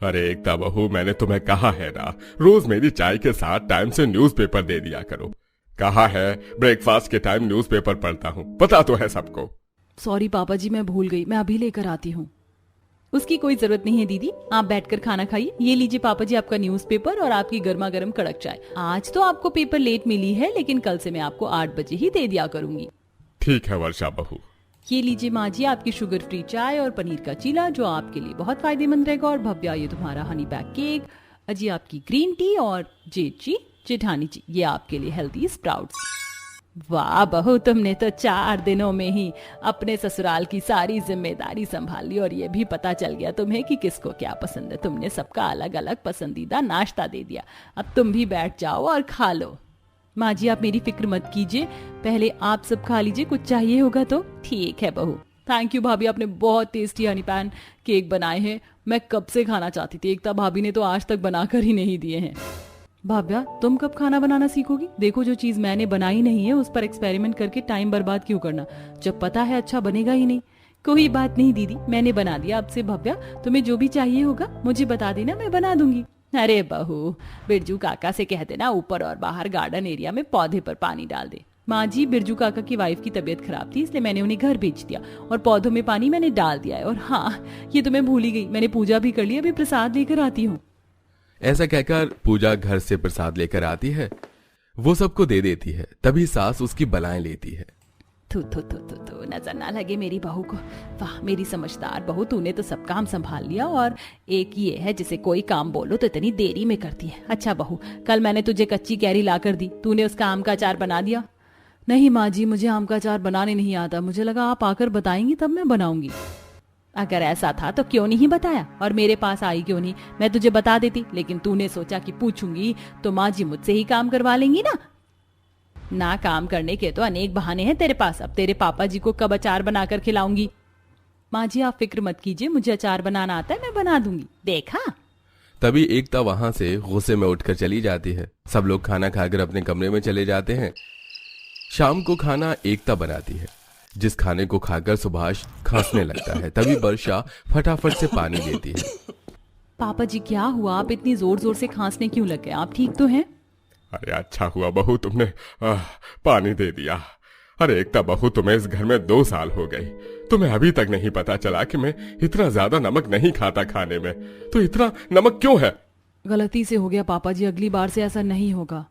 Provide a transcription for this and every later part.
अरे एकता बहू, मैंने तुम्हें कहा है ना, रोज मेरी चाय के साथ टाइम से न्यूज़पेपर दे दिया करो। कहा है ब्रेकफास्ट के टाइम न्यूज़पेपर पढ़ता हूँ, पता तो है सबको। सॉरी पापा जी, मैं भूल गई, मैं अभी लेकर आती हूँ। उसकी कोई जरूरत नहीं है दीदी, आप बैठकर खाना खाइए। ये लीजिए पापा जी आपका न्यूज़पेपर और आपकी गर्मा गर्म कड़क चाय। आज तो आपको पेपर लेट मिली है, लेकिन कल से मैं आपको 8 बजे ही दे दिया करूंगी। ठीक है वर्षा बहू। ये लीजिए माँ जी आपकी शुगर फ्री चाय और पनीर का चीला जो आपके लिए बहुत फायदेमंद रहेगा। और भव्या ये तुम्हारा हनी पैक केक। अजी आपकी ग्रीन टी। और जेठ जी, जेठानी जी, ये आपके लिए हेल्दी स्प्राउट्स। वाह बहू, तुमने तो 4 दिनों में ही अपने ससुराल की सारी जिम्मेदारी संभाल ली और ये भी पता चल गया तुम्हें कि किसको क्या पसंद है। तुमने सबका अलग अलग पसंदीदा नाश्ता दे दिया। अब तुम भी बैठ जाओ और खा लो। माँ जी आप मेरी फिक्र मत कीजिए, पहले आप सब खा लीजिए, कुछ चाहिए होगा तो। ठीक है बहू। थैंक यू भाभी, आपने बहुत टेस्टी हनी पैन केक बनाए हैं। मैं कब से खाना चाहती थी, एकता भाभी ने तो आज तक बनाकर ही नहीं दिए हैं। भाभ्या तुम कब खाना बनाना सीखोगी? देखो जो चीज मैंने बनाई नहीं है उस पर एक्सपेरिमेंट करके टाइम बर्बाद क्यों करना, जब पता है अच्छा बनेगा ही नहीं। कोई बात नहीं दीदी, मैंने बना दिया आपसे। भव्या तुम्हें जो भी चाहिए होगा मुझे बता देना, मैं बना दूंगी। अरे बहू, बिरजू काका से कह देना ऊपर और बाहर गार्डन एरिया में पौधे पर पानी डाल दे। माँ जी बिरजू काका की वाइफ की तबीयत खराब थी इसलिए मैंने उन्हें घर भेज दिया और पौधों में पानी मैंने डाल दिया है। और हाँ, ये तो मैं भूल ही गई, मैंने पूजा भी कर ली, अभी प्रसाद लेकर आती हूँ। ऐसा कहकर पूजा घर से प्रसाद लेकर आती है। वो सबको दे देती है, तभी सास उसकी बलाएं लेती है। थू थू थू थू थू, नजर ना लगे मेरी बहू को। वाह मेरी समझदार बहू, तूने तो सब काम संभाल लिया। और एक ये है जिसे कोई काम बोलो तो इतनी देरी में करती है। अच्छा बहू, कल मैंने तुझे कच्ची कैरी ला कर दी, तूने उसका आम का अचार बना दिया? नहीं माँ जी, मुझे आम का अचार बनाने नहीं आता, मुझे लगा आप आकर बताएंगी तब मैं बनाऊंगी। अगर ऐसा था तो क्यों नहीं बताया और मेरे पास आई क्यों नहीं? मैं तुझे बता देती, लेकिन तूने सोचा कि पूछूंगी तो माँ जी मुझसे ही काम करवा लेंगी ना काम करने के तो अनेक बहाने हैं तेरे पास। अब तेरे पापा जी को कब अचार बनाकर खिलाऊंगी? माँ जी आप फिक्र मत कीजिए, मुझे अचार बनाना आता है, मैं बना दूंगी, देखा। तभी एकता वहां से गुस्से में उठकर चली जाती है। सब लोग खाना खाकर अपने कमरे में चले जाते हैं। शाम को खाना एकता बनाती है, जिस खाने को खाकर सुभाष खांसने लगता है। तभी वर्षा फटाफट से पानी देती है। पापा जी क्या हुआ, आप इतनी जोर जोर से खांसने क्यों लग गए? आप ठीक तो हैं? अरे अच्छा हुआ बहू तुमने पानी दे दिया। अरे एकता बहू, तुम्हें इस घर में 2 साल हो गई, तुम्हें अभी तक नहीं पता चला कि मैं इतना ज्यादा नमक नहीं खाता खाने में, तो इतना नमक क्यों है? गलती से हो गया पापा जी, अगली बार से ऐसा नहीं होगा।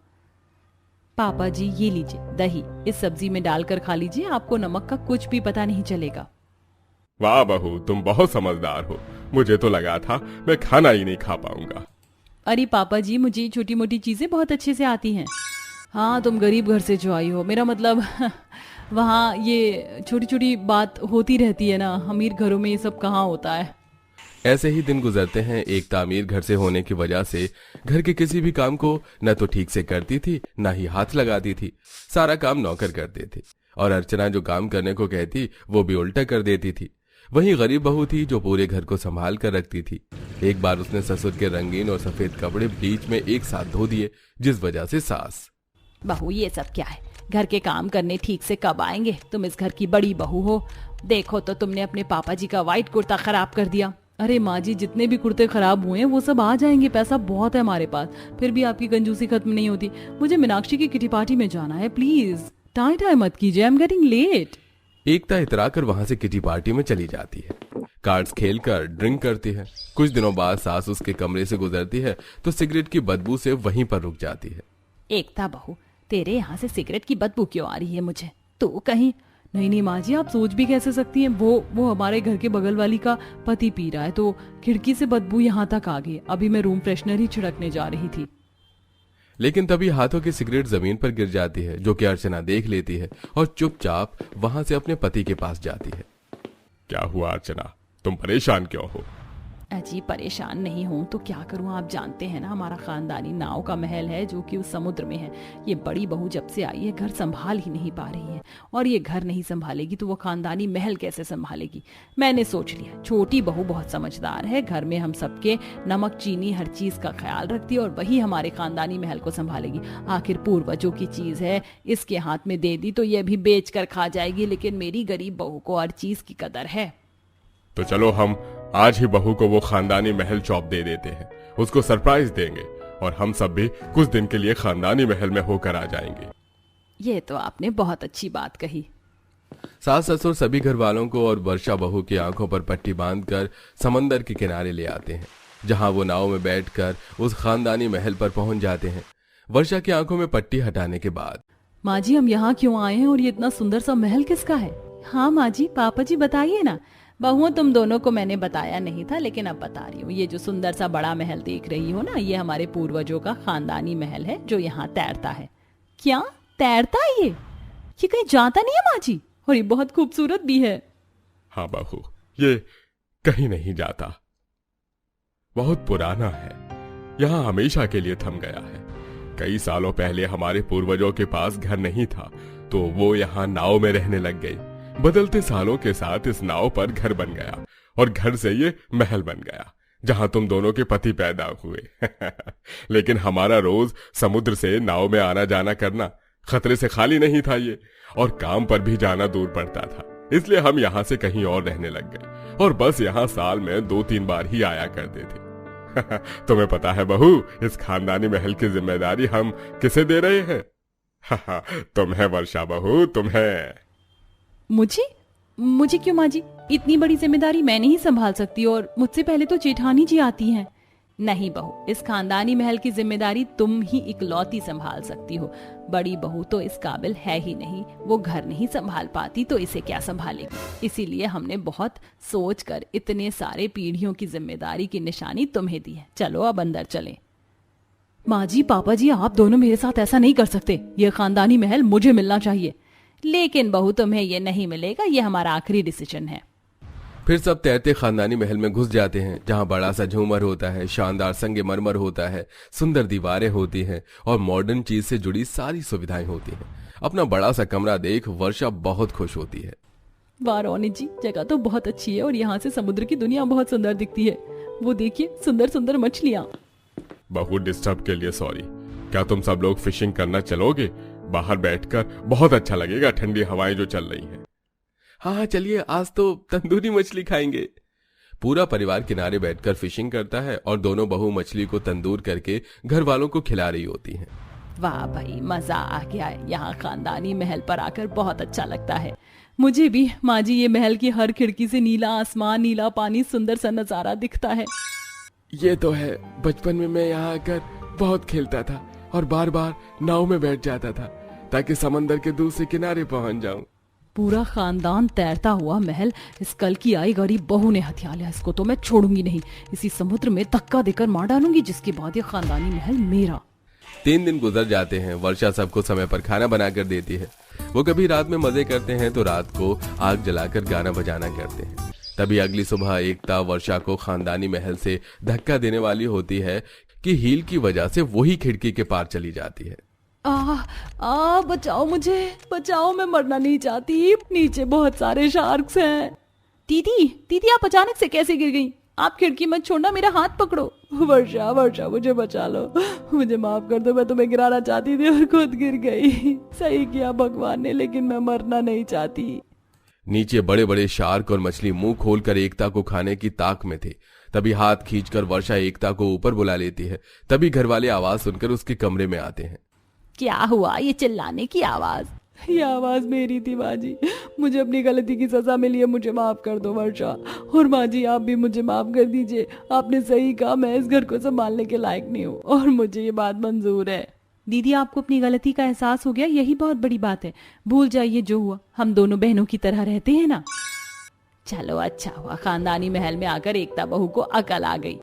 पापा जी ये लीजिए दही, इस सब्जी में डालकर खा लीजिए, आपको नमक का कुछ भी पता नहीं चलेगा। वाह बहू, तुम बहुत समझदार हो, मुझे तो लगा था मैं खाना ही नहीं खा पाऊंगा। अरे पापा जी मुझे छोटी मोटी चीजें बहुत अच्छे से आती हैं। हाँ तुम गरीब घर से जो आई हो, मेरा मतलब वहाँ ये छोटी छोटी बात होती रहती है ना, अमीर घरों में ये सब कहाँ होता है। ऐसे ही दिन गुजरते हैं। एकता अमीर घर से होने की वजह से घर के किसी भी काम को न तो ठीक से करती थी, न ही हाथ लगाती थी। सारा काम नौकर करते थे और अर्चना जो काम करने को कहती वो भी उल्टा कर देती थी। वहीं गरीब बहू थी जो पूरे घर को संभाल कर रखती थी। एक बार उसने ससुर के रंगीन और सफेद कपड़े बीच में एक साथ धो दिए, जिस वजह से सास। बहू ये सब क्या है, घर के काम करने ठीक से कब आएंगे? तुम इस घर की बड़ी बहू हो, देखो तो तुमने अपने पापा जी का व्हाइट कुर्ता खराब कर दिया। अरे माँ जी जितने भी कुर्ते खराब हुए हैं वो सब आ जाएंगे, पैसा बहुत है हमारे पास, फिर भी आपकी कंजूसी खत्म नहीं होती। मुझे मीनाक्षी की किटी पार्टी में जाना है, प्लीज टाइम टाइम मत कीजिए, आई एम गेटिंग लेट। एकता इतराकर वहां से किटी पार्टी में चली जाती है। कार्ड्स खेलकर ड्रिंक करती है। कुछ दिनों बाद सास उसके कमरे से गुजरती है तो सिगरेट की बदबू से वहीं पर रुक जाती है। एकता बहू, तेरे यहाँ से सिगरेट की बदबू क्यों आ रही है मुझे? तो कहीं नहीं नहीं माँ जी, आप सोच भी कैसे सकती हैं, वो हमारे घर के बगल वाली का पति पी रहा है तो खिड़की से बदबू यहाँ तक आ गई। अभी मैं रूम फ्रेशनर ही छिड़कने जा रही थी। लेकिन तभी हाथों की सिगरेट जमीन पर गिर जाती है, जो कि अर्चना देख लेती है और चुपचाप वहां से अपने पति के पास जाती है। क्या हुआ अर्चना, तुम परेशान क्यों हो? अजी परेशान नहीं हूँ तो क्या करूँ, आप जानते हैं ना हमारा खानदानी नाव का महल है जो कि उस समुद्र में है। ये बड़ी बहू जब से आई है घर संभाल ही नहीं पा रही है, और ये घर नहीं संभालेगी तो वो खानदानी महल कैसे संभालेगी? मैंने सोच लिया, छोटी बहू बहुत समझदार है, घर में हम सबके नमक चीनी हर चीज का ख्याल रखती है और वही हमारे खानदानी महल को संभालेगी। आखिर पूर्वजों की चीज है, इसके हाथ में दे दी तो ये भी बेच कर खा जाएगी, लेकिन मेरी गरीब बहू को हर चीज की कदर है। तो चलो हम आज ही बहू को वो खानदानी महल चौप दे देते हैं, उसको सरप्राइज देंगे और हम सब भी कुछ दिन के लिए खानदानी महल में होकर आ जाएंगे। ये तो आपने बहुत अच्छी बात कही। सास ससुर सभी घर वालों को और वर्षा बहू की आंखों पर पट्टी बांधकर समंदर के किनारे ले आते हैं, जहां वो नाव में बैठकर उस खानदानी महल पर पहुंच जाते हैं। वर्षा की आंखों में पट्टी हटाने के बाद, माँ जी हम यहाँ क्यों आए हैं और ये इतना सुंदर सा महल किसका है? हाँ माँ जी, पापा जी बताइए ना। बहुओं तुम दोनों को मैंने बताया नहीं था, लेकिन अब बता रही हूँ। ये जो सुंदर सा बड़ा महल देख रही हो ना, ये हमारे पूर्वजों का खानदानी महल है जो यहाँ तैरता है। क्या तैरता है ये कहीं जाता नहीं है माँ जी? और ये बहुत खूबसूरत भी है। हाँ बहू, ये कहीं नहीं जाता, बहुत पुराना है, यहाँ हमेशा के लिए थम गया है। कई सालों पहले हमारे पूर्वजों के पास घर नहीं था, तो वो यहाँ नाव में रहने लग गए। बदलते सालों के साथ इस नाव पर घर बन गया और घर से ये महल बन गया जहां तुम दोनों के पति पैदा हुए। लेकिन हमारा रोज समुद्र से नाव में आना जाना करना खतरे से खाली नहीं था ये, और काम पर भी जाना दूर पड़ता था, इसलिए हम यहाँ से कहीं और रहने लग गए और बस यहाँ साल में 2-3 बार ही आया करते थे। तुम्हें पता है बहू, इस खानदानी महल की जिम्मेदारी हम किसे दे रहे हैं? तुम्हें वर्षा बहू, तुम्हें। मुझे क्यों माँ जी? इतनी बड़ी जिम्मेदारी मैं नहीं संभाल सकती और मुझसे पहले तो जेठानी जी आती हैं। नहीं बहू, इस खानदानी महल की जिम्मेदारी तुम ही इकलौती संभाल सकती हो। बड़ी बहू तो इस काबिल है ही नहीं, वो घर नहीं संभाल पाती तो इसे क्या संभालेगी। इसीलिए हमने बहुत सोचकर इतने सारे पीढ़ियों की जिम्मेदारी की निशानी तुम्हें दी है। चलो अब अंदर चलें। माँ जी, पापा जी, आप दोनों मेरे साथ ऐसा नहीं कर सकते। ये खानदानी महल मुझे मिलना चाहिए। लेकिन बहू, तुम्हें ये नहीं मिलेगा, ये हमारा आखिरी डिसीजन है। फिर सब तैरते खानदानी महल में घुस जाते हैं, जहां बड़ा सा झूमर होता है, शानदार संगमरमर होता है, सुंदर दीवारें होती हैं और मॉडर्न चीज से जुड़ी सारी सुविधाएं होती हैं। अपना बड़ा सा कमरा देख वर्षा बहुत खुश होती है। वाह रोनी जी, जगह तो बहुत अच्छी है और यहाँ से समुद्र की दुनिया बहुत सुंदर दिखती है। वो देखिए, सुंदर सुंदर मछलियाँ। बहू, डिस्टर्ब के लिए सॉरी। क्या तुम सब लोग फिशिंग करना चलोगे? बाहर बैठकर बहुत अच्छा लगेगा, ठंडी हवाएं जो चल रही हैं। हाँ चलिए, आज तो तंदूरी मछली खाएंगे। पूरा परिवार किनारे बैठकर फिशिंग करता है और दोनों बहू मछली को तंदूर करके घर वालों को खिला रही होती हैं। वाह भाई, मजा आ गया है। यहाँ खानदानी महल पर आकर बहुत अच्छा लगता है। मुझे भी माँ जी, ये महल की हर खिड़की से नीला आसमान, नीला पानी, सुंदर सा नजारा दिखता है। ये तो है, बचपन में मैं यहाँ आकर बहुत खेलता था और बार बार नाव में बैठ जाता था ताकि समंदर के दूसरे किनारे पहुंच जाऊं। पूरा खानदान तैरता हुआ महल इस कल की आई गरीब बहू ने हथिया लिया। इसको तो मैं छोड़ूंगी नहीं, इसी समुद्र में धक्का देकर मार डालूंगी, जिसके बाद ये खानदानी महल मेरा। 3 दिन गुजर जाते हैं। वर्षा सबको समय पर खाना बनाकर देती है। वो कभी रात में मजे करते हैं तो रात को आग जलाकर गाना बजाना करते हैं। तभी अगली सुबह एकता वर्षा को खानदानी महल से धक्का देने वाली होती है कि हील की वजह से वही खिड़की के पार चली जाती है। बचाओ मुझे, बचाओ, मैं मरना नहीं चाहती। नीचे बहुत सारे शार्क्स हैं। दीदी आप अचानक से कैसे गिर गई? आप खिड़की मत छोड़ना, मेरा हाथ पकड़ो। वर्षा मुझे बचा लो, मुझे माफ कर दो। मैं तुम्हें गिराना चाहती थी और खुद गिर गई। सही किया भगवान ने, लेकिन मैं मरना नहीं चाहती। नीचे बड़े बड़े शार्क और मछली मुंह खोलकर एकता को खाने की ताक में थे। तभी हाथ खींचकर वर्षा एकता को ऊपर बुला लेती है। तभी घर वाले आवाज सुनकर उसके कमरे में आते हैं। क्या हुआ? ये चिल्लाने की आवाज? ये आवाज मेरी थी माँ जी। मुझे अपनी गलती की सजा मिली है, मुझे माफ कर दो वर्षा। और माँ जी, आप भी मुझे माफ कर दीजिए। आपने सही कहा, मैं इस घर को संभालने के लायक नहीं हूँ और मुझे ये बात मंजूर है। दीदी, आपको अपनी गलती का एहसास हो गया, यही बहुत बड़ी बात है। भूल जाइए जो हुआ, हम दोनों बहनों की तरह रहते हैं ना। चलो अच्छा हुआ, खानदानी महल में आकर एकता बहू को अकल आ गई।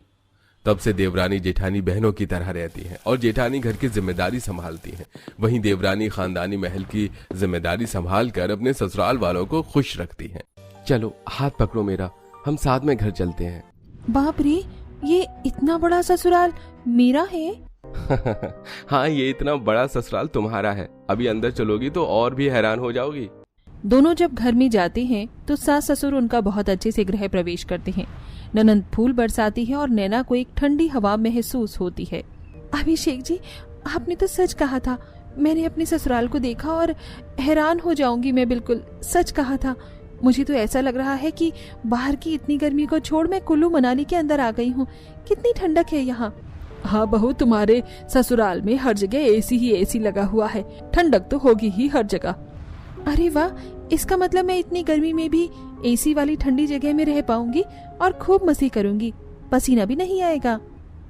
तब से देवरानी जेठानी बहनों की तरह रहती हैं और जेठानी घर की जिम्मेदारी संभालती हैं। वहीं देवरानी खानदानी महल की जिम्मेदारी संभाल कर अपने ससुराल वालों को खुश रखती हैं। चलो हाथ पकड़ो मेरा, हम साथ में घर चलते हैं। बाप रे, ये इतना बड़ा ससुराल मेरा है? हाँ, ये इतना बड़ा ससुराल तुम्हारा है। अभी अंदर चलोगी तो और भी हैरान हो जाओगी। दोनों जब घर में जाते हैं तो सास ससुर उनका बहुत अच्छे से गृह प्रवेश करते हैं। ननंद फूल बरसाती है और नैना को एक ठंडी हवा महसूस होती है। अभिषेक जी, आपने तो सच कहा था। मैंने अपने ससुराल को देखा और हैरान हो जाऊंगी मैं, बिल्कुल सच कहा था। मुझे तो ऐसा लग रहा है कि बाहर की इतनी गर्मी को छोड़ मैं कुल्लू मनाली के अंदर आ गई हूँ। कितनी ठंडक है यहाँ। हाँ बहू, तुम्हारे ससुराल में हर जगह एसी ही एसी लगा हुआ है, ठंडक तो होगी ही हर जगह। अरे वाह, इसका मतलब मैं इतनी गर्मी में भी एसी वाली ठंडी जगह में रह पाऊंगी और खूब मस्ती करूंगी, पसीना भी नहीं आएगा।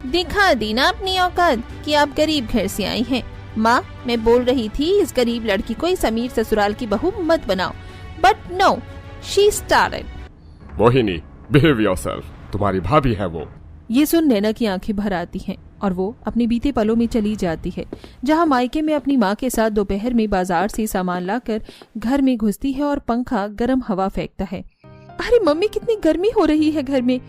दिखा दी ना अपनी औकात कि आप गरीब घर से आई हैं। माँ, मैं बोल रही थी इस गरीब लड़की को इस अमीर ससुराल की बहू मत बनाओ, but no, she started. Mohini, behave yourself, तुम्हारी भाभी है वो। ये सुन नैना की आंखें भर आती हैं और वो अपने बीते पलों में चली जाती है, जहाँ मायके में अपनी माँ के साथ दोपहर में बाजार से सामान लाकर घर में घुसती है और पंखा गर्म हवा फेंकता है। अरे मम्मी, कितनी गर्मी हो रही है घर में।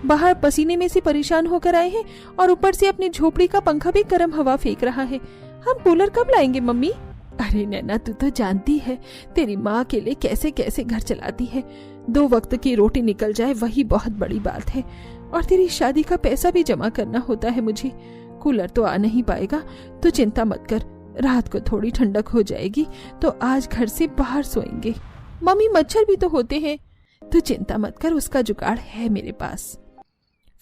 बाहर पसीने में से परेशान होकर आए हैं और ऊपर से अपनी झोपड़ी का पंखा भी गर्म हवा फेंक रहा है। हम कूलर कब लाएंगे मम्मी? अरे नैना, तू तो जानती है तेरी माँ के लिए कैसे कैसे घर चलाती है। 2 वक्त की रोटी निकल जाए वही बहुत बड़ी बात है, और तेरी शादी का पैसा भी जमा करना होता है मुझे। कूलर तो आ नहीं पाएगा, तो चिंता मत कर, रात को थोड़ी ठंडक हो जाएगी तो आज घर से बाहर सोएंगे। मम्मी, मच्छर भी तो होते हैं। तू चिंता मत कर, उसका जुगाड़ है मेरे पास।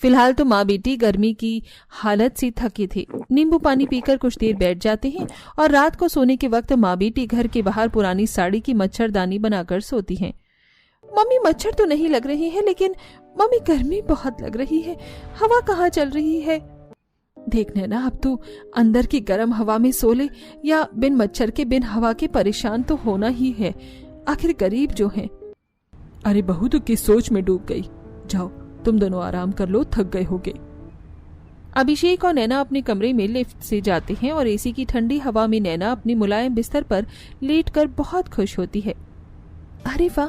फिलहाल तो माँ बेटी गर्मी की हालत से थके थे। नींबू पानी पीकर कुछ देर बैठ जाते हैं और रात को सोने के वक्त माँ बेटी घर के बाहर पुरानी साड़ी की मच्छरदानी बनाकर सोती हैं। मम्मी, मच्छर तो नहीं लग रहे हैं, लेकिन मम्मी गर्मी बहुत लग रही है। हवा कहाँ चल रही है? देखने ना, अब तू अंदर की गर्म हवा में सो ले या बिन मच्छर के बिन हवा के परेशान तो होना ही है, आखिर गरीब जो हैं। अरे बहू, तू किस सोच में डूब गई? जाओ तुम दोनों आराम कर लो, थक गए होगे। अभिषेक और नैना अपने कमरे में लिफ्ट से जाते हैं और एसी की ठंडी हवा में नैना अपनी मुलायम बिस्तर पर लेटकर बहुत खुश होती है। अरे वाह,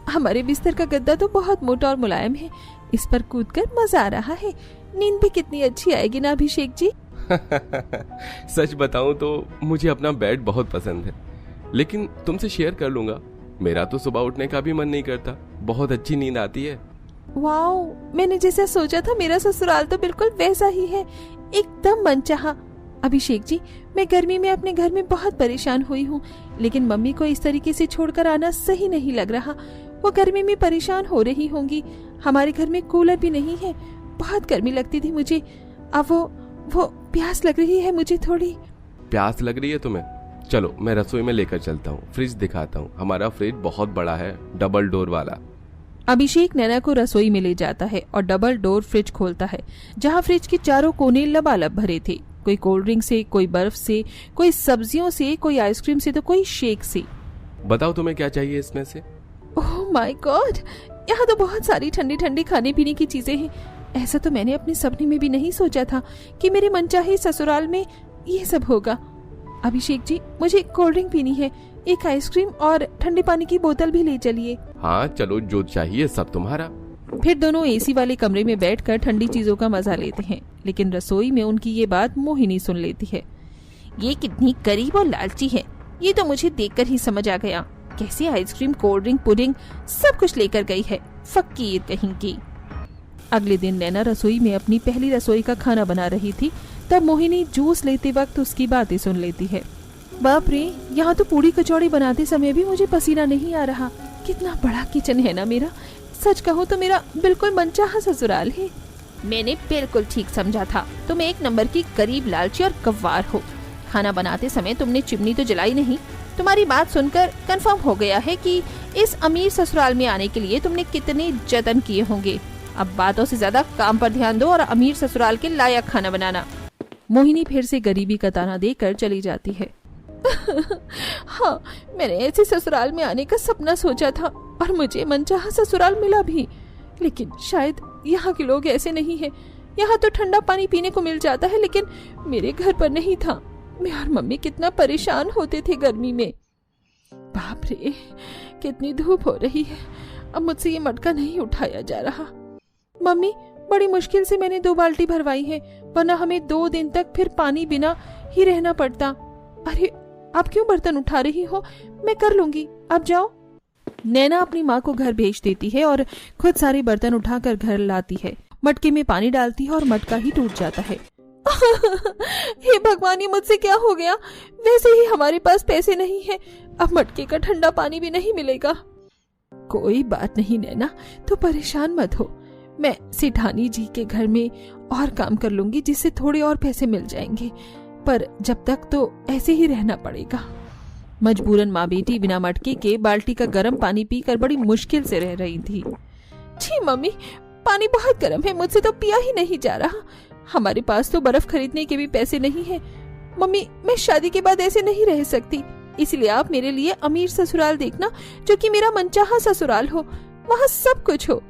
हमारे बिस्तर का गद्दा तो बहुत मोटा और मुलायम है, इस पर कूदकर मजा आ रहा है। नींद भी कितनी अच्छी आएगी ना अभिषेक जी? सच बताऊं तो मुझे अपना बेड बहुत पसंद है, लेकिन तुमसे शेयर कर लूंगा। मेरा तो सुबह उठने का भी मन नहीं करता, बहुत अच्छी नींद आती है। वाओ, मैंने जैसा सोचा था मेरा ससुराल तो बिल्कुल वैसा ही है, एकदम मनचाहा। अभिषेक जी, मैं गर्मी में अपने घर में बहुत परेशान हुई हूँ, लेकिन मम्मी को इस तरीके से छोड़कर आना सही नहीं लग रहा। वो गर्मी में परेशान हो रही होंगी। हमारे घर में कूलर भी नहीं है, बहुत गर्मी लगती थी मुझे। अब वो प्यास लग रही है मुझे थोड़ी। प्यास लग रही है तुम्हें? चलो मैं रसोई में लेकर चलता हूँ, फ्रिज दिखाता हूँ। हमारा फ्रिज बहुत बड़ा है, डबल डोर वाला। अभिषेक नैना को रसोई में ले जाता है और डबल डोर फ्रिज खोलता है, जहाँ फ्रिज के चारों कोने लबालब भरे थे। कोई कोल्ड ड्रिंक से, कोई बर्फ से, कोई सब्जियों से, कोई आइसक्रीम से, तो कोई शेक से। बताओ तुम्हें क्या चाहिए इसमें से? ओह माय गॉड, यहाँ तो बहुत सारी ठंडी ठंडी खाने पीने की चीजें हैं। ऐसा तो मैंने अपने सपने में भी नहीं सोचा था कि मेरे मनचाहे ससुराल में ये सब होगा। अभिषेक जी, मुझे कोल्ड ड्रिंक पीनी है, एक आइसक्रीम और ठंडे पानी की बोतल भी ले चलिए। हाँ चलो, जो चाहिए सब तुम्हारा। फिर दोनों एसी वाले कमरे में बैठकर ठंडी चीजों का मजा लेते हैं, लेकिन रसोई में उनकी ये बात मोहिनी सुन लेती है। ये कितनी गरीब और लालची है, ये तो मुझे देखकर ही समझ आ गया। कैसे आइसक्रीम, कोल्ड ड्रिंक, पुडिंग सब कुछ लेकर गई है, फकीर कहीं की। अगले दिन नैना रसोई में अपनी पहली रसोई का खाना बना रही थी, तब मोहिनी जूस लेते वक्त उसकी बातें सुन लेती है। बाप रे, यहाँ तो पूड़ी कचौड़ी बनाते समय भी मुझे पसीना नहीं आ रहा। कितना बड़ा किचन है ना मेरा। सच कहूँ तो मेरा बिल्कुल मनचाहा ससुराल है। मैंने बिल्कुल ठीक समझा था, तुम 1 नंबर की गरीब, लालची और गव्वार हो। खाना बनाते समय तुमने चिमनी तो जलाई नहीं। तुम्हारी बात सुनकर कंफर्म हो गया है कि इस अमीर ससुराल में आने के लिए तुमने कितने जतन किए होंगे। अब बातों से ज्यादा काम पर ध्यान दो और अमीर ससुराल के लायक खाना बनाना। मोहिनी फिर से गरीबी का ताना देकर चली जाती है। हाँ, मैंने ऐसे ससुराल में आने का सपना सोचा था और मुझे मनचाहा ससुराल मिला भी, लेकिन शायद यहाँ के लोग ऐसे नहीं हैं। यहाँ तो ठंडा पानी पीने को मिल जाता है, लेकिन मेरे घर पर नहीं था। मैं और मम्मी कितना परेशान होते थे गर्मी में। बाप रे, कितनी धूप हो रही है। अब मुझसे ये मटका नहीं उठाया जा रहा। मम्मी, बड़ी मुश्किल से मैंने 2 बाल्टी भरवाई है, वरना हमें 2 दिन तक फिर पानी बिना ही रहना पड़ता। अरे, आप क्यों बर्तन उठा रही हो? मैं कर लूंगी, आप जाओ। नैना अपनी माँ को घर भेज देती है और खुद सारे बर्तन उठाकर घर लाती है। मटके में पानी डालती है और मटका ही टूट जाता है। हे भगवान, ये मुझसे क्या हो गया? वैसे ही हमारे पास पैसे नहीं है, अब मटके का ठंडा पानी भी नहीं मिलेगा। कोई बात नहीं नैना, तो परेशान मत हो। मैं सेठानी जी के घर में और काम कर लूंगी जिससे थोड़े और पैसे मिल जाएंगे, पर जब तक तो ऐसे ही रहना पड़ेगा। मजबूरन माँ बेटी बिना मटके के बाल्टी का गर्म पानी पीकर बड़ी मुश्किल से रह रही थी। जी मम्मी, पानी बहुत गर्म है, मुझसे तो पिया ही नहीं जा रहा। हमारे पास तो बर्फ खरीदने के भी पैसे नहीं है। मम्मी, मैं शादी के बाद ऐसे नहीं रह सकती, इसलिए आप मेरे लिए अमीर ससुराल देखना जो कि मेरा मनचाहा ससुराल हो, वहाँ सब कुछ हो।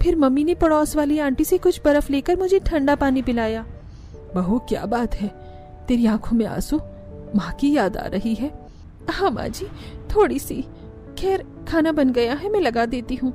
फिर मम्मी ने पड़ोस वाली आंटी से कुछ बर्फ लेकर मुझे ठंडा पानी पिलाया। बहू क्या बात है, तेरी आंखों में आंसू, माँ की याद आ रही है? हाँ माँ जी, थोड़ी सी। खैर खाना बन गया है, मैं लगा देती हूँ।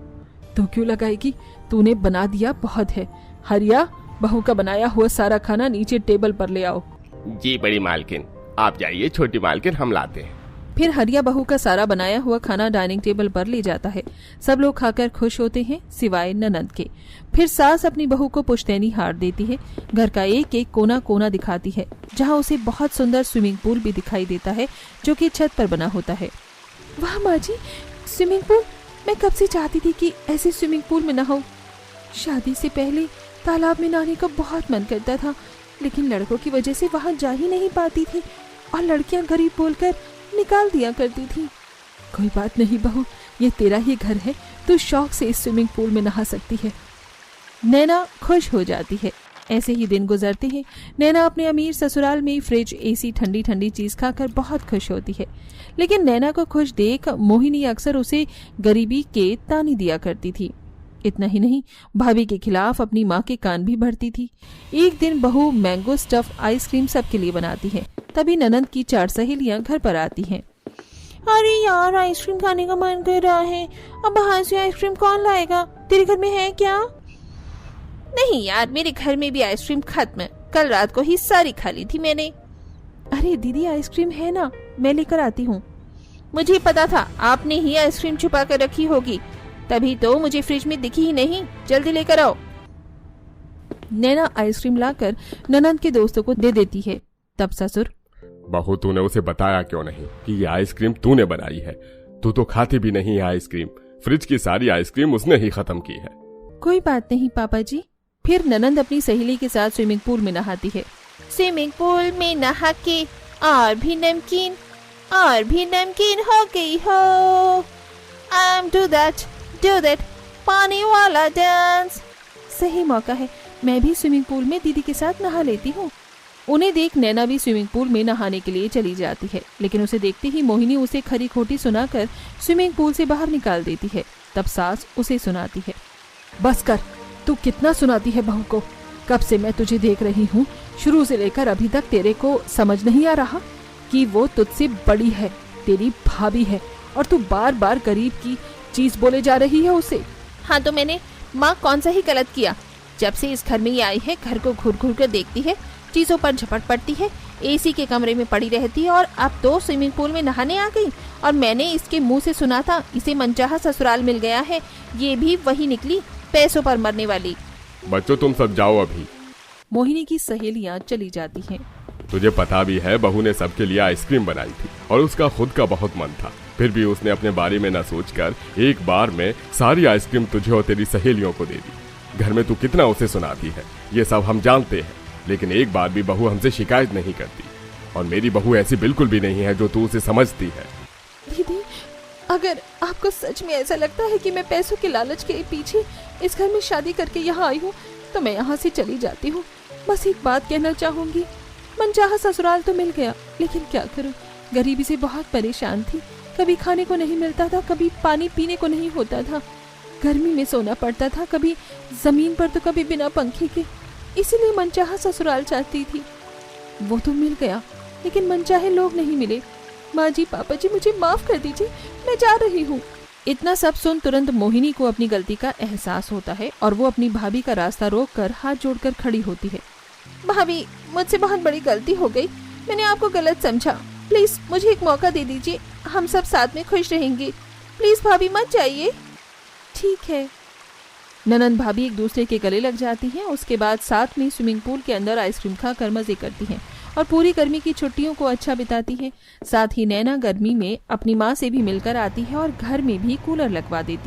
तू क्यों लगाएगी, तूने बना दिया बहुत है। हरिया, बहू का बनाया हुआ सारा खाना नीचे टेबल पर ले आओ। जी बड़ी मालकिन, आप जाइए, छोटी मालकिन हम लाते हैं। फिर हरिया बहू का सारा बनाया हुआ खाना डाइनिंग टेबल पर ले जाता है। सब लोग खाकर खुश होते हैं सिवाय ननद के। फिर सास अपनी बहू को पुश्तैनी हार देती है। घर का एक एक कोना कोना दिखाती है, जहाँ उसे बहुत सुंदर स्विमिंग पूल भी दिखाई देता है जो कि छत पर बना होता है। वाह माँ जी, स्विमिंग पूल! मैं कब से चाहती थी कि ऐसे स्विमिंग पूल में नहाऊं। शादी से पहले तालाब में नहाने का बहुत मन करता था, लेकिन लड़कों की वजह से वहाँ जा ही नहीं पाती थी और लड़कियां गरीब बोलकर निकाल दिया करती थी। कोई बात नहीं बहू, ये तेरा ही घर है, तू शौक से इस स्विमिंग पूल में नहा सकती है। नैना खुश हो जाती है। ऐसे ही दिन गुजरते हैं। नैना अपने अमीर ससुराल में फ्रिज, एसी, ठंडी ठंडी चीज खाकर बहुत खुश होती है, लेकिन नैना को खुश देख मोहिनी अक्सर उसे गरीबी के ताने दिया करती थी। इतना ही नहीं, भाभी के खिलाफ अपनी माँ के कान भी भरती थी। एक दिन बहू मैंगो स्टफ आइसक्रीम सबके लिए बनाती है। तभी ननद की 4 सहेलियां घर पर आती हैं। अरे यार, आइसक्रीम खाने का मन कर रहा है, अब बाहर से आइसक्रीम कौन लाएगा? तेरे घर में है क्या? नहीं यार, मेरे घर में भी आइसक्रीम खत्म है, कल रात को ही सारी खा ली थी मैंने। अरे दीदी, आइसक्रीम है ना, मैं लेकर आती हूँ। मुझे पता था आपने ही आइसक्रीम छुपा कर रखी होगी, तभी तो मुझे फ्रिज में दिखी ही नहीं। जल्दी लेकर आओ। नैना आइसक्रीम लाकर ननद के दोस्तों को दे देती है। तब ससुर, बहू तूने उसे बताया क्यों नहीं कि ये आइसक्रीम तूने बनाई है? तू तो खाती भी नहीं है आइसक्रीम, फ्रिज की सारी आइसक्रीम उसने ही खत्म की है। कोई बात नहीं पापा जी। फिर ननद अपनी सहेली के साथ स्विमिंग पूल में नहाती है। स्विमिंग पूल में नहा के और भी नमकीन हो गई हो। do that पानी वाला डांस। सही मौका है, मैं भी स्विमिंग पूल में दीदी के साथ नहा लेती हूँ। उन्हें देख नैना भी स्विमिंग पूल में नहाने के लिए चली जाती है, लेकिन उसे देखते ही मोहिनी उसे खरी खोटी सुनाकर स्विमिंग पूल से बाहर निकाल देती है। तब सास उसे सुनाती है। बस कर, तू कितना सुनाती है बहू को? कब से मैं तुझे देख रही हूँ, शुरू से लेकर अभी तक तेरे को समझ नहीं आ रहा कि वो तुझसे बड़ी है, तेरी भाभी है, और तू बार बार गरीब की चीज बोले जा रही है उसे। हाँ तो मैंने माँ कौन सा ही गलत किया? जब से इस घर में ये आई है, घर को घूर घूर कर देखती है, चीजों पर झपट पड़ती है, एसी के कमरे में पड़ी रहती है, और अब तो स्विमिंग पूल में नहाने आ गई। और मैंने इसके मुंह से सुना था इसे मनचाहा ससुराल मिल गया है, ये भी वही निकली, पैसों पर मरने वाली। बच्चों तुम सब जाओ अभी। मोहिनी की सहेलियां चली जाती हैं। तुझे पता भी है बहू ने सबके लिए आइसक्रीम बनाई थी और उसका खुद का बहुत मन था, फिर भी उसने अपने बारे में न सोचकर एक बार में सारी आइसक्रीम तुझे और तेरी सहेलियों को दे दी। घर में तू कितना उसे सुनाती है, ये सब हम जानते हैं, लेकिन एक बार भी बहू हमसे शिकायत नहीं करती, और मेरी बहू ऐसी बिल्कुल भी नहीं है जो तू उसे समझती है। दीदी, अगर आपको सच में ऐसा लगता है कि मैं पैसों के लालच के पीछे इस घर में शादी करके यहाँ आई हूँ, तो मैं यहाँ से चली जाती हूँ। बस एक बात कहना चाहूंगी, मनचाहा ससुराल तो मिल गया, लेकिन क्या करूँ, गरीबी से बहुत परेशान थी। कभी खाने को नहीं मिलता था, कभी पानी पीने को नहीं होता था, गर्मी में सोना पड़ता था, कभी जमीन पर तो कभी बिना पंखे के। इसीलिए मनचाहा ससुराल चाहती थी। वो तो मिल गया, लेकिन मनचाहे लोग नहीं मिले। माँ जी, पापा जी, मुझे माफ कर दीजिए, मैं जा रही हूँ। इतना सब सुन तुरंत मोहिनी को अपनी गलती का एहसास होता है और वो अपनी भाभी का रास्ता रोककर हाथ जोड़कर खड़ी होती है। भाभी, मुझसे बहुत बड़ी गलती हो गई, मैंने आपको गलत समझा, प्लीज मुझे एक मौका दे दीजिए, हम सब साथ में खुश रहेंगे, प्लीज भाभी मत जाइए। ठीक है। ननंद भाभी एक दूसरे के गले लग जाती हैं। उसके बाद साथ में स्विमिंग पूल के अंदर आइसक्रीम खाकर मजे करती हैं और पूरी गर्मी की छुट्टियों को अच्छा बिताती हैं। साथ ही नैना गर्मी में अपनी माँ से भी मिलकर आती है और घर में भी कूलर लगवा देती है।